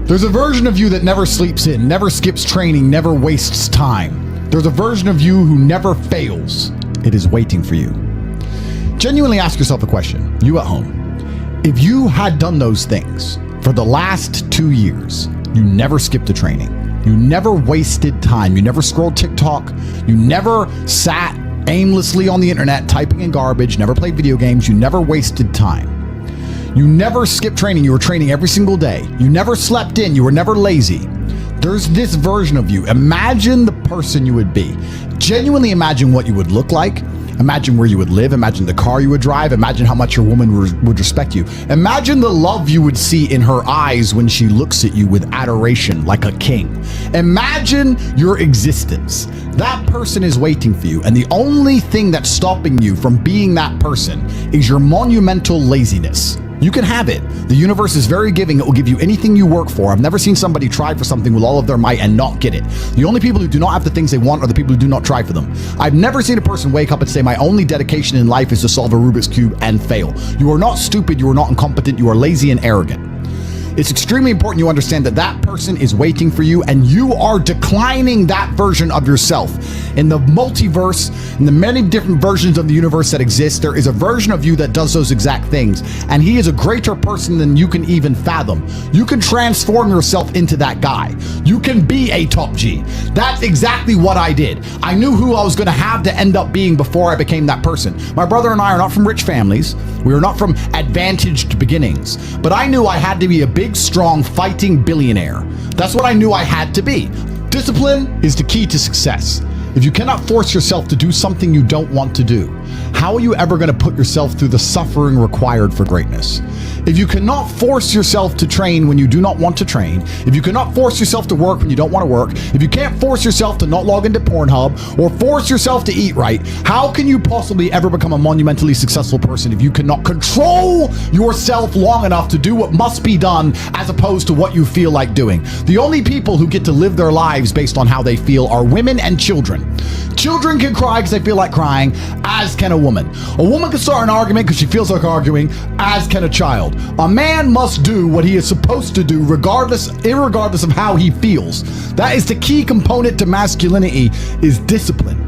There's a version of you that never sleeps in, never skips training, never wastes time. There's a version of you who never fails. It is waiting for you. Genuinely ask yourself a question, you at home. If you had done those things for the last 2 years, you never skipped a training, you never wasted time, you never scrolled TikTok, you never sat aimlessly on the internet typing in garbage, never played video games, you never wasted time. You never skipped training, you were training every single day. You never slept in, you were never lazy. There's this version of you. Imagine the person you would be. Genuinely imagine what you would look like. Imagine where you would live. Imagine the car you would drive. Imagine how much your woman would respect you. Imagine the love you would see in her eyes when she looks at you with adoration like a king. Imagine your existence. That person is waiting for you, and the only thing that's stopping you from being that person is your monumental laziness. You can have it. The universe is very giving. It will give you anything you work for. I've never seen somebody try for something with all of their might and not get it. The only people who do not have the things they want are the people who do not try for them. I've never seen a person wake up and say, my only dedication in life is to solve a Rubik's Cube and fail. You are not stupid. You are not incompetent. You are lazy and arrogant. It's extremely important you understand that that person is waiting for you, and you are declining that version of yourself. In the multiverse, in the many different versions of the universe that exist, there is a version of you that does those exact things, and he is a greater person than you can even fathom. You can transform yourself into that guy. You can be a top G. That's exactly what I did. I knew who I was going to have to end up being before I became that person. My brother and I are not from rich families. We are not from advantaged beginnings, but I knew I had to be a big, strong, fighting billionaire. That's what I knew I had to be. Discipline is the key to success. If you cannot force yourself to do something you don't want to do, how are you ever going to put yourself through the suffering required for greatness? If you cannot force yourself to train when you do not want to train, if you cannot force yourself to work when you don't want to work, if you can't force yourself to not log into Pornhub or force yourself to eat right, how can you possibly ever become a monumentally successful person if you cannot control yourself long enough to do what must be done as opposed to what you feel like doing? The only people who get to live their lives based on how they feel are women and children. Children can cry because they feel like crying, as can a woman. A woman can start an argument because she feels like arguing, as can a child. A man must do what he is supposed to do irregardless of how he feels. That is the key component to masculinity, is discipline.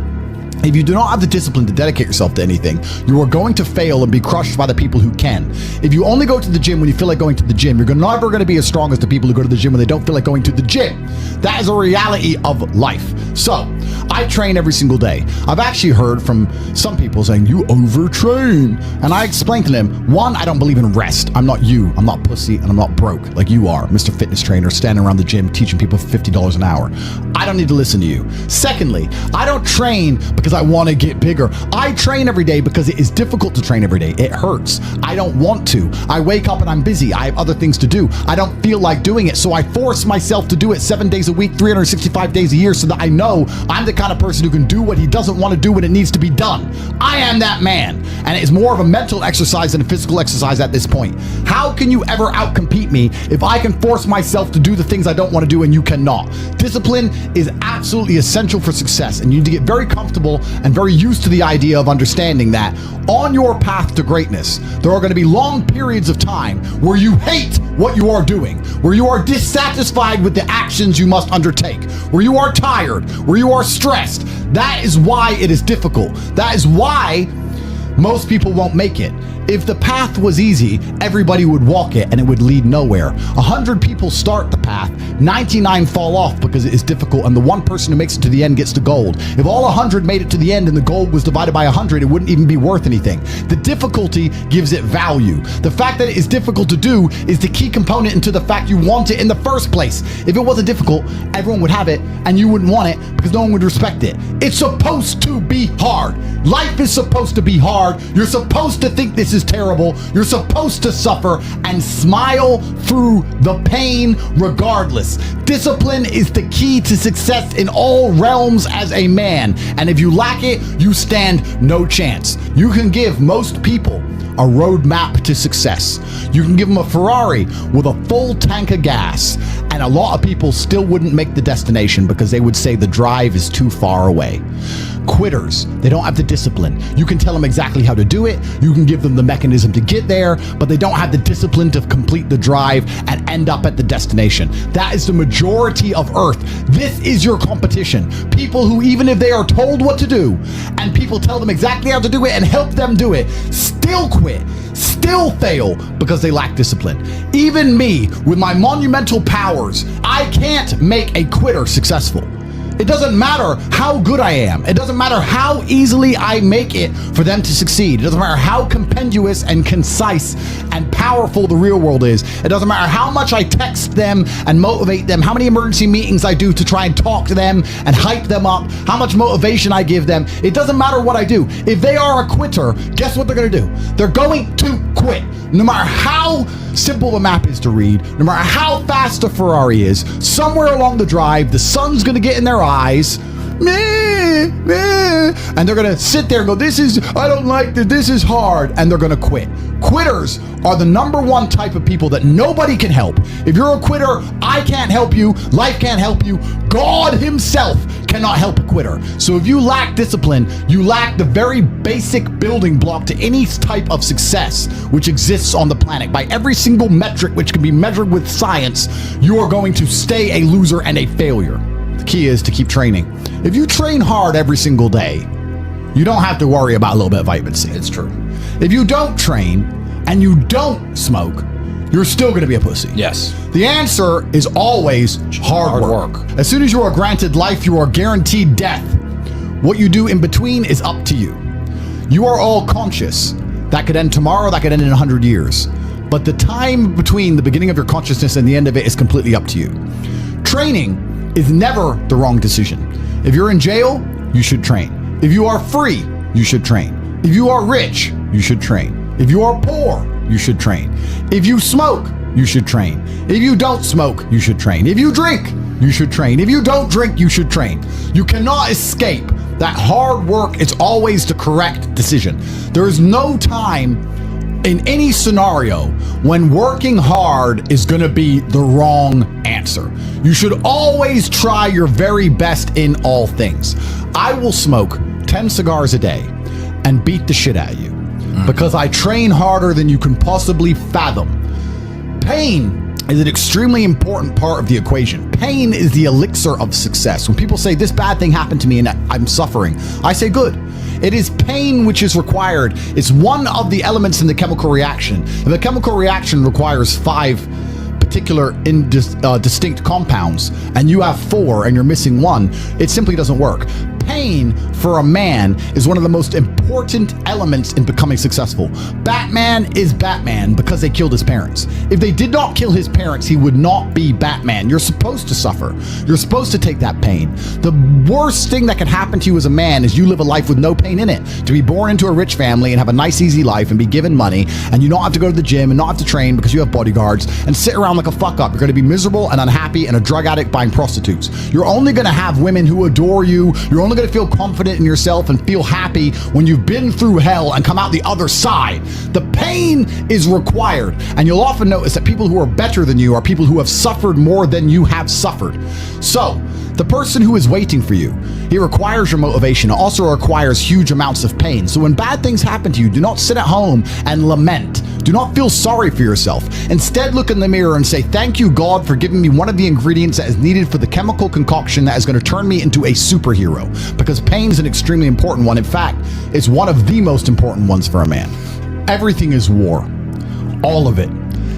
If you do not have the discipline to dedicate yourself to anything, you are going to fail and be crushed by the people who can. If you only go to the gym when you feel like going to the gym, you're never going to be as strong as the people who go to the gym when they don't feel like going to the gym. That is a reality of life. So, I train every single day. I've actually heard from some people saying, you overtrain. And I explained to them, one, I don't believe in rest. I'm not you. I'm not pussy, and I'm not broke like you are, Mr. Fitness Trainer, standing around the gym teaching people for $50 an hour. I don't need to listen to you. Secondly, I don't train because I want to get bigger. I train every day because it is difficult to train every day. It hurts. I don't want to. I wake up and I'm busy. I have other things to do. I don't feel like doing it, so I force myself to do it 7 days a week, 365 days a year, so that I know I'm the kind of person who can do what he doesn't want to do when it needs to be done. I am that man, and it is more of a mental exercise than a physical exercise at this point. How can you ever outcompete me if I can force myself to do the things I don't want to do and you cannot? Discipline is absolutely essential for success, and you need to get very comfortable and very used to the idea of understanding that on your path to greatness, there are going to be long periods of time where you hate what you are doing, where you are dissatisfied with the actions you must undertake, where you are tired, where you are stressed. That is why it is difficult. That is why most people won't make it. If the path was easy, everybody would walk it and it would lead nowhere. 100 people start the path, 99 fall off because it is difficult, and the one person who makes it to the end gets the gold. If all 100 made it to the end and the gold was divided by 100, it wouldn't even be worth anything. The difficulty gives it value. The fact that it is difficult to do is the key component into the fact you want it in the first place. If it wasn't difficult, everyone would have it and you wouldn't want it because no one would respect it. It's supposed to be hard. Life is supposed to be hard. You're supposed to think this is terrible. You're supposed to suffer and smile through the pain regardless. Discipline is the key to success in all realms as a man, and if you lack it, you stand no chance. You can give most people a roadmap to success. You can give them a Ferrari with a full tank of gas And a lot of people still wouldn't make the destination because they would say the drive is too far away. Quitters, they don't have the discipline. You can tell them exactly how to do it. You can give them the mechanism to get there, but they don't have the discipline to complete the drive and end up at the destination. That is the majority of Earth. This is your competition. People who, even if they are told what to do and people tell them exactly how to do it and help them do it, still quit, still fail because they lack discipline. Even me, with my monumental powers, I can't make a quitter successful. It doesn't matter how good I am. It doesn't matter how easily I make it for them to succeed. It doesn't matter how compendious and concise and powerful the real world is. It doesn't matter how much I text them and motivate them, how many emergency meetings I do to try and talk to them and hype them up, how much motivation I give them. It doesn't matter what I do. If they are a quitter, guess what they're going to do? They're going to quit. No matter how simple the map is to read, no matter how fast the Ferrari is, somewhere along the drive, the sun's going to get in their eyes, meh, meh, and they're going to sit there and go, I don't like this is hard, and they're going to quit. Quitters are the number one type of people that nobody can help. If you're a quitter, I can't help you, life can't help you, God himself cannot help a quitter. So if you lack discipline, you lack the very basic building block to any type of success which exists on the planet. By every single metric which can be measured with science, you are going to stay a loser and a failure. The key is to keep training. If you train hard every single day, you don't have to worry about a little bit of vitamin C. It's true. If you don't train and you don't smoke, you're still going to be a pussy. Yes. The answer is always hard work. As soon as you are granted life, you are guaranteed death. What you do in between is up to you. You are all conscious. That could end tomorrow, that could end in 100 years. But the time between the beginning of your consciousness and the end of it is completely up to you. Training is never the wrong decision. If you're in jail, you should train. If you are free, you should train. If you are rich, you should train. If you are poor, you should train. If you smoke, you should train. If you don't smoke, you should train. If you drink, you should train. If you don't drink, you should train. You cannot escape that hard work is always the correct decision. There is no time in any scenario when working hard is going to be the wrong answer. You should always try your very best in all things. I will smoke 10 cigars a day and beat the shit out of you because I train harder than you can possibly fathom. Pain is an extremely important part of the equation. Pain is the elixir of success. When people say this bad thing happened to me and I'm suffering, I say good. It is pain which is required. It's one of the elements in the chemical reaction. If a chemical reaction requires 5 particular distinct compounds and you have 4 and you're missing 1, it simply doesn't work. Pain for a man is one of the most important elements in becoming successful. Batman is Batman because they killed his parents. If they did not kill his parents, he would not be Batman. You're supposed to suffer. You're supposed to take that pain. The worst thing that can happen to you as a man is you live a life with no pain in it. To be born into a rich family and have a nice, easy life and be given money, and you don't have to go to the gym and not have to train because you have bodyguards and sit around like a fuck up. You're going to be miserable and unhappy and a drug addict buying prostitutes. You're only going to have women who adore you. You're only going to feel confident in yourself and feel happy when you've been through hell and come out the other side. The pain is required, and you'll often notice that people who are better than you are people who have suffered more than you have suffered. So the person who is waiting for you, he requires your motivation. It also requires huge amounts of pain. So when bad things happen to you, do not sit at home and lament. Do not feel sorry for yourself. Instead, look in the mirror and say, thank you, God, for giving me one of the ingredients that is needed for the chemical concoction that is going to turn me into a superhero. Because pain is an extremely important one. In fact, it's one of the most important ones for a man. Everything is war. All of it.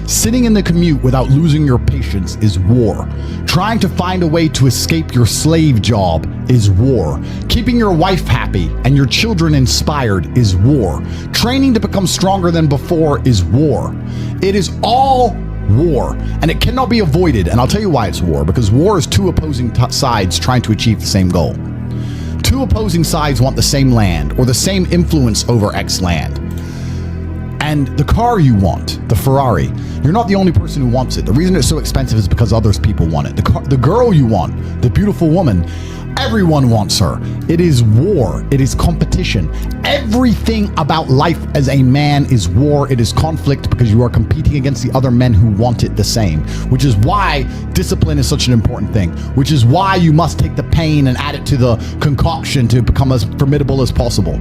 Sitting in the commute without losing your patience is war. Trying to find a way to escape your slave job is war. Keeping your wife happy and your children inspired is war. Training to become stronger than before is war. It is all war, and it cannot be avoided. And I'll tell you why it's war. Because war is 2 opposing sides trying to achieve the same goal. 2 opposing sides want the same land or the same influence over X land. And the car you want, the Ferrari, you're not the only person who wants it. The reason it's so expensive is because others people want it. The girl you want, the beautiful woman, Everyone wants her. It is war. It is competition. Everything about life as a man is war. It is conflict because you are competing against the other men who want it the same, which is why discipline is such an important thing, which is why you must take the pain and add it to the concoction to become as formidable as possible.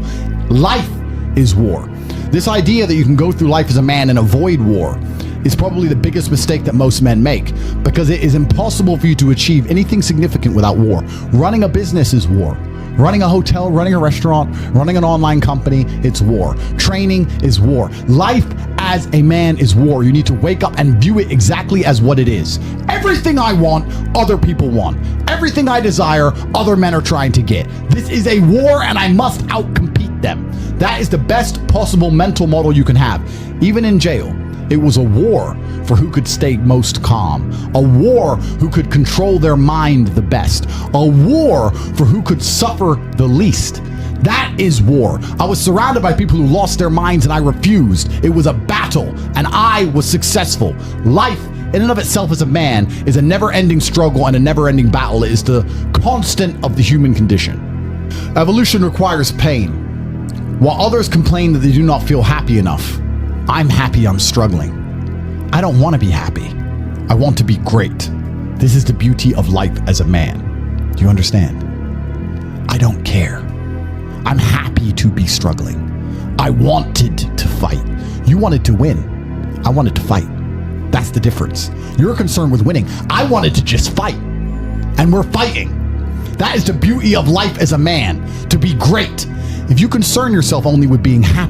Life is war. This idea that you can go through life as a man and avoid war is probably the biggest mistake that most men make, because it is impossible for you to achieve anything significant without war. Running a business is war. Running a hotel, running a restaurant, running an online company, it's war. Training is war. Life as a man is war. You need to wake up and view it exactly as what it is. Everything I want, other people want. Everything I desire, other men are trying to get. This is a war and I must outcompete them. That is the best possible mental model you can have. Even in jail, it was a war for who could stay most calm, a war who could control their mind the best, a war for who could suffer the least. That is war. I was surrounded by people who lost their minds and I refused. It was a battle and I was successful. Life in and of itself as a man is a never-ending struggle and a never-ending battle. It is the constant of the human condition. Evolution requires pain. While others complain that they do not feel happy enough, I'm happy I'm struggling. I don't want to be happy. I want to be great. This is the beauty of life as a man. Do you understand? I don't care. I'm happy to be struggling. I wanted to fight. You wanted to win. I wanted to fight. That's the difference. You're concerned with winning. I wanted to just fight. And we're fighting. That is the beauty of life as a man, to be great. If you concern yourself only with being happy,